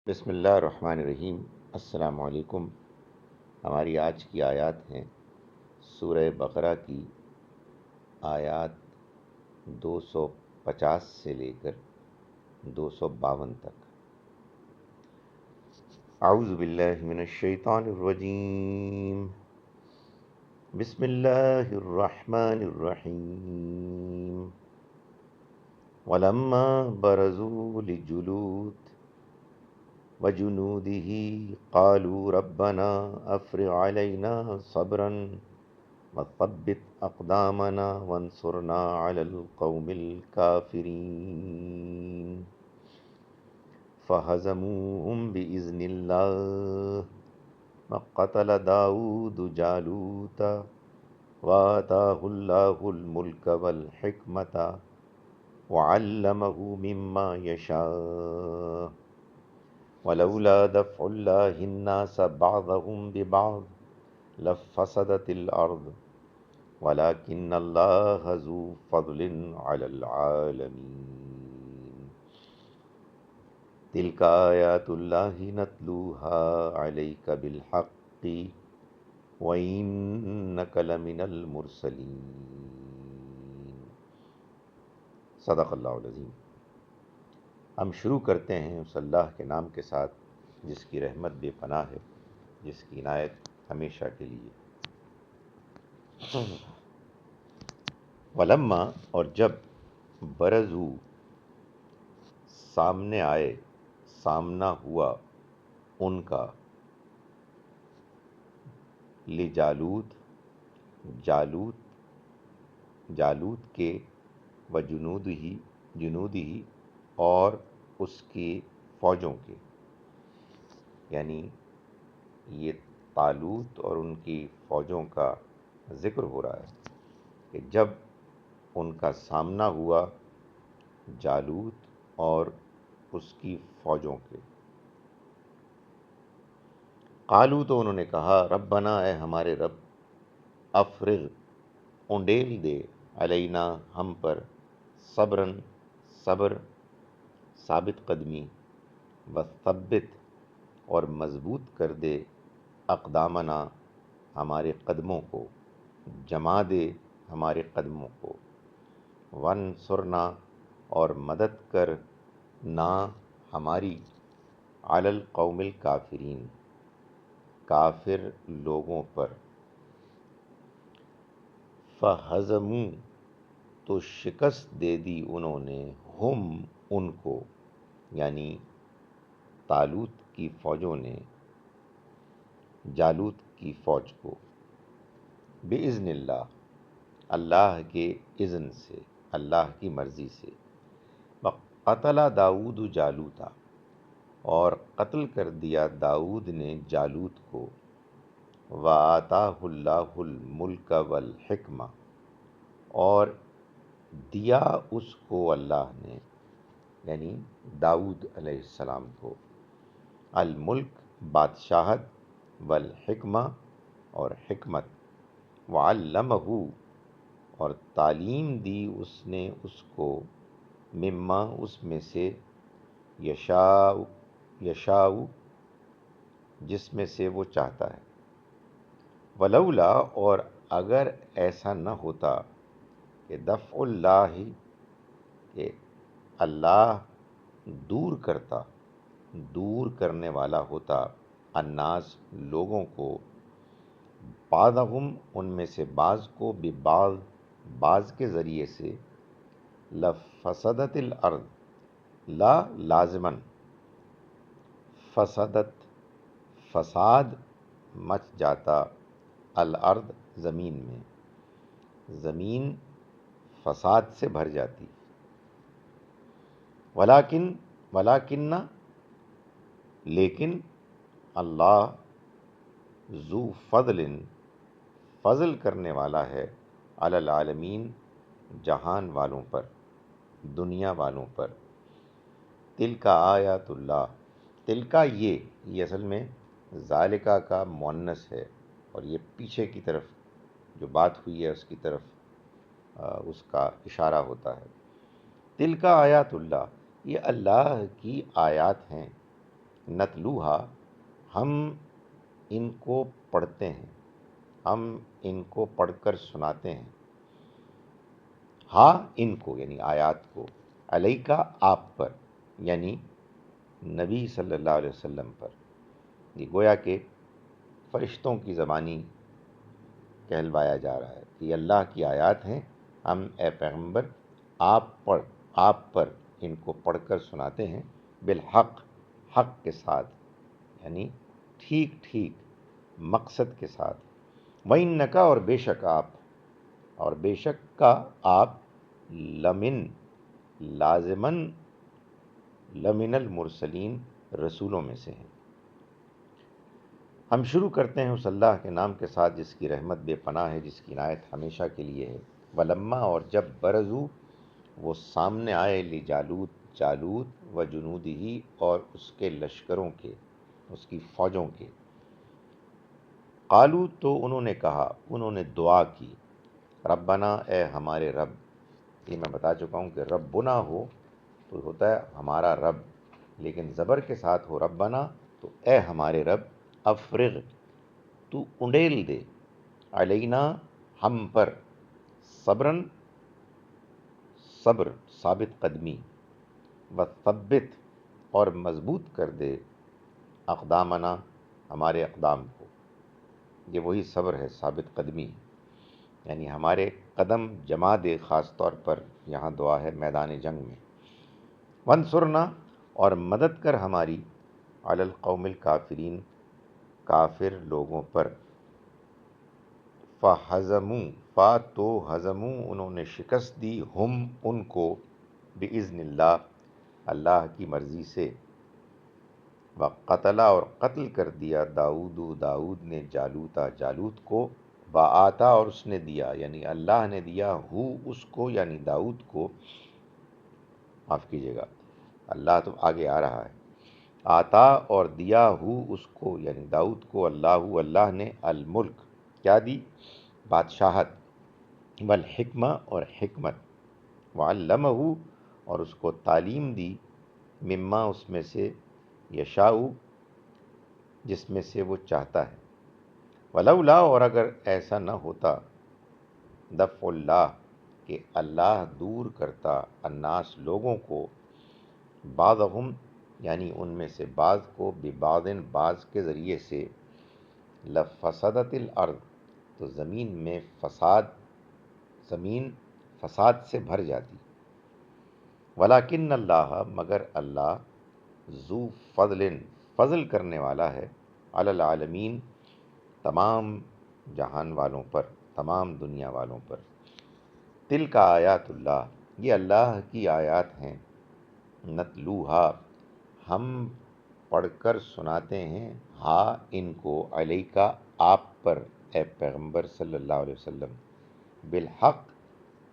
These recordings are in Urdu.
بسم اللہ الرحمن الرحیم۔ السلام علیکم۔ ہماری آج کی آیات ہیں سورہ بقرہ کی آیات 250 سے لے کر 252 تک۔ اعوذ باللہ من الشیطان الرجیم، بسم اللہ الرحمن الرحیم۔ ولما برزوا لجلود وجنوده قالوا ربنا افرغ علينا صبرا وثبت اقدامنا وانصرنا على القوم الكافرين فهزموهم باذن الله وقتل داود جالوت وآتاه الله الملك والحكمة وعلمه مما يشاء ولولا دفع الله الناس بعضهم ببعض لفسدت الأرض ولكن الله ذو فضل على العالمين تلك آيات الله نتلوها عليك بالحق وإنك لمن المرسلين۔ صدق اللہ العظیم۔ ہم شروع کرتے ہیں اس اللہ کے نام کے ساتھ جس کی رحمت بے پناہ ہے، جس کی عنایت ہمیشہ کے لیے۔ ولما، اور جب، برزو، سامنے آئے، سامنا ہوا ان کا، لجالوت، جالوت کے، جنودی اور اس کی فوجوں کے، یعنی یہ طالوت اور ان کی فوجوں کا ذکر ہو رہا ہے کہ جب ان کا سامنا ہوا جالوت اور اس کی فوجوں کے، قالو، تو انہوں نے کہا، ربنا، اے ہمارے رب، افرغ، اونڈیل دے، علینا، ہم پر، صبرن، صبر، ثابت قدمی، وثبت، اور مضبوط کر دے، اقدامنا، ہمارے قدموں کو، جما دے ہمارے قدموں کو، وانصرنا، اور مدد کر، نا، ہماری، علی القوم الکافرین، کافر لوگوں پر، فہزموا، تو شکست دے دی انہوں نے، ہم، ان کو، یعنی طالوت کی فوجوں نے جالوت کی فوج کو، بِإِذْنِ اللہ، اللہ کے اذن سے، اللہ کی مرضی سے، وقتل داؤد جالوتا، اور قتل کر دیا داؤد نے جالوت کو، وآتاہ اللہ الملک والحکمہ، اور دیا اس کو اللہ نے، یعنی داؤد علیہ السلام کو، الملک، بادشاہت، والحکمہ، اور حکمت، وعلمہ، اور تعلیم دی اس نے اس کو، مما، اس میں سے، یشاء، جس میں سے وہ چاہتا ہے، ولولا، اور اگر ایسا نہ ہوتا کہ دفع اللہ، کہ اللہ دور کرنے والا ہوتا، الناس، لوگوں کو، بعضہم، ان میں سے بعض کو، ببعض، بعض کے ذریعے سے، لفسدت الارض، لا لازمن، فسدت، فساد مچ جاتا، الارض، زمین میں، زمین فساد سے بھر جاتی، ولیکن، لیکن، اللہ، ذو فضل، فضل کرنے والا ہے، علی العالمین، جہان والوں پر، دنیا والوں پر، تلک آیات اللہ، تلکا، یہ اصل میں ذالکا کا مؤنث ہے، اور یہ پیچھے کی طرف جو بات ہوئی ہے اس کی طرف اس کا اشارہ ہوتا ہے۔ تلکا آیات اللہ، یہ اللہ کی آیات ہیں، نتلوہا، ہم ان کو پڑھتے ہیں، ہم ان کو پڑھ کر سناتے ہیں، ہاں ان کو یعنی آیات کو، علیکا آپ پر، یعنی نبی صلی اللہ علیہ وسلم پر، یہ گویا کہ فرشتوں کی زبانی کہلوایا جا رہا ہے کہ یہ اللہ کی آیات ہیں، ہم اے پیغمبر آپ پر ان کو پڑھ کر سناتے ہیں، بالحق، حق کے ساتھ، یعنی ٹھیک ٹھیک مقصد کے ساتھ، وَإِنَّكَ، اور بے شک کا آپ، لمن، لازمن، لمن المرسلین، رسولوں میں سے ہیں۔ ہم شروع کرتے ہیں اس اللہ کے نام کے ساتھ جس کی رحمت بے پناہ ہے، جس کی عنایت ہمیشہ کے لیے ہے۔ ولما، اور جب برزو، وہ سامنے آئے، جالوت و جنودہی، اور اس کے لشکروں کے، اس کی فوجوں کے، قالو، تو انہوں نے کہا، انہوں نے دعا کی، ربنا، اے ہمارے رب۔ یہ میں بتا چکا ہوں کہ ربنا ہو تو ہوتا ہے ہمارا رب، لیکن زبر کے ساتھ ہو ربنا تو اے ہمارے رب، افرغ، تو انڈیل دے، علینا، ہم پر، صبرن، صبر، ثابت قدمی، وثبت، اور مضبوط کر دے، اقدامنا، ہمارے اقدام کو، یہ وہی صبر ہے، ثابت قدمی، یعنی ہمارے قدم جما دے، خاص طور پر یہاں دعا ہے میدان جنگ میں، وانصرنا، اور مدد کر ہماری، علی القوم الکافرین، کافر لوگوں پر، فہزموا، تو ہزموا، انہوں نے شکست دی، ہم، ان کو، بإذن اللہ، اللہ کی مرضی سے، وقتلا، اور قتل کر دیا، داؤد نے، جالوت کو، وآتا، اور اس نے دیا، یعنی اللہ نے دیا، اس کو یعنی داؤد کو، معاف کیجیے گا، اللہ تو آگے آ رہا ہے، آتا، اور دیا، اس کو یعنی داؤد کو، اللہ نے، الملک، کیا دی، بادشاہت، والحکمہ، اور حکمت، وعلمہ، اور اس کو تعلیم دی، مما، اس میں سے، یشاء، جس میں سے وہ چاہتا ہے، ولولا، اور اگر ایسا نہ ہوتا، دفع اللہ، کہ اللہ دور کرتا، الناس، لوگوں کو، بعضہم، یعنی ان میں سے بعض کو، ببعض، بعض کے ذریعے سے، لفسدت الارض، تو زمین فساد سے بھر جاتی، ولیکن اللہ، مگر اللہ، ذو فضل کرنے والا ہے، علی العالمین، تمام جہان والوں پر، تمام دنیا والوں پر، تلک آیات اللہ، یہ اللہ کی آیات ہیں، نتلوہا، ہم پڑھ کر سناتے ہیں، ان کو، علیکا، آپ پر، اے پیغمبر صلی اللہ علیہ وسلم، بالحق،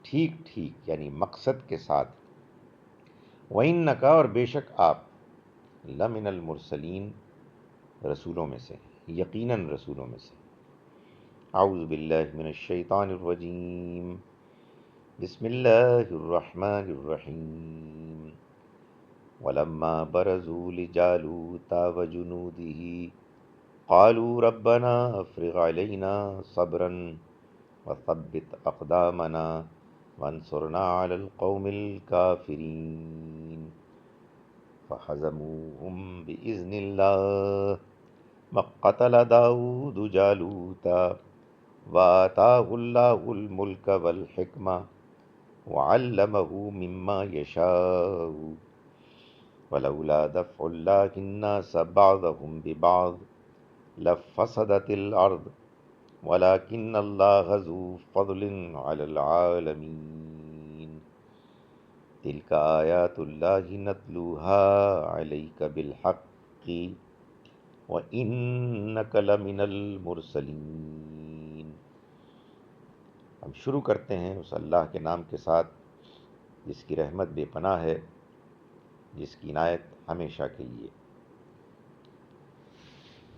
ٹھیک ٹھیک یعنی مقصد کے ساتھ، وَإِنَّكَ، اور بے شک آپ، لمن المرسلین، رسولوں میں سے، یقیناً رسولوں میں سے۔ اعوذ باللہ من الشیطان الرجیم، بسم اللہ الرحمن الرحیم، ولما برزوا لجالوت وجنوده قالوا ربنا افرغ علينا صبرا وثبت اقدامنا وانصرنا على القوم الكافرين فهزموهم بإذن الله وقتل داود جالوت وآتاه الله الملك والحكمة وعلمه مما يشاء ولولا دفع الله الناس بعضهم ببعض لفسدت الأرض ولكن الله ذو فضل على العالمين تلك آيات الله نتلوها عليك بالحق وإنك لمن المرسلين۔ ہم شروع کرتے ہیں اس اللہ کے نام کے ساتھ جس کی رحمت بے پناہ ہے، جس کی عنایت ہمیشہ کے لیے۔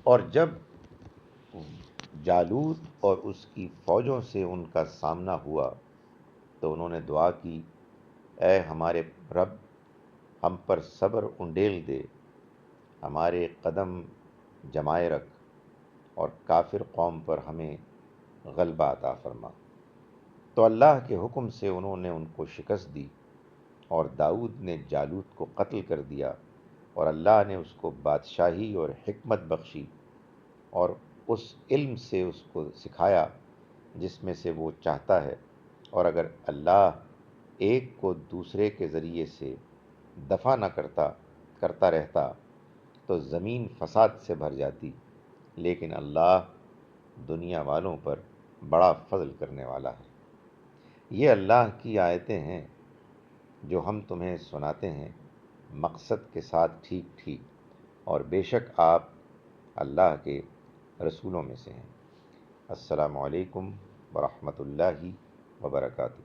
اور جب جالوت اور اس کی فوجوں سے ان کا سامنا ہوا تو انہوں نے دعا کی، اے ہمارے رب، ہم پر صبر انڈیل دے، ہمارے قدم جمائے رکھ اور کافر قوم پر ہمیں غلبہ عطا فرما۔ تو اللہ کے حکم سے انہوں نے ان کو شکست دی، اور داؤد نے جالوت کو قتل کر دیا، اور اللہ نے اس کو بادشاہی اور حکمت بخشی، اور اس علم سے اس کو سکھایا جس میں سے وہ چاہتا ہے۔ اور اگر اللہ ایک کو دوسرے کے ذریعے سے دفع نہ کرتا رہتا تو زمین فساد سے بھر جاتی، لیکن اللہ دنیا والوں پر بڑا فضل کرنے والا ہے۔ یہ اللہ کی آیتیں ہیں جو ہم تمہیں سناتے ہیں مقصد کے ساتھ ٹھیک ٹھیک، اور بے شک آپ اللہ کے رسولوں میں سے ہیں۔ السلام علیکم ورحمۃ اللہ وبرکاتہ۔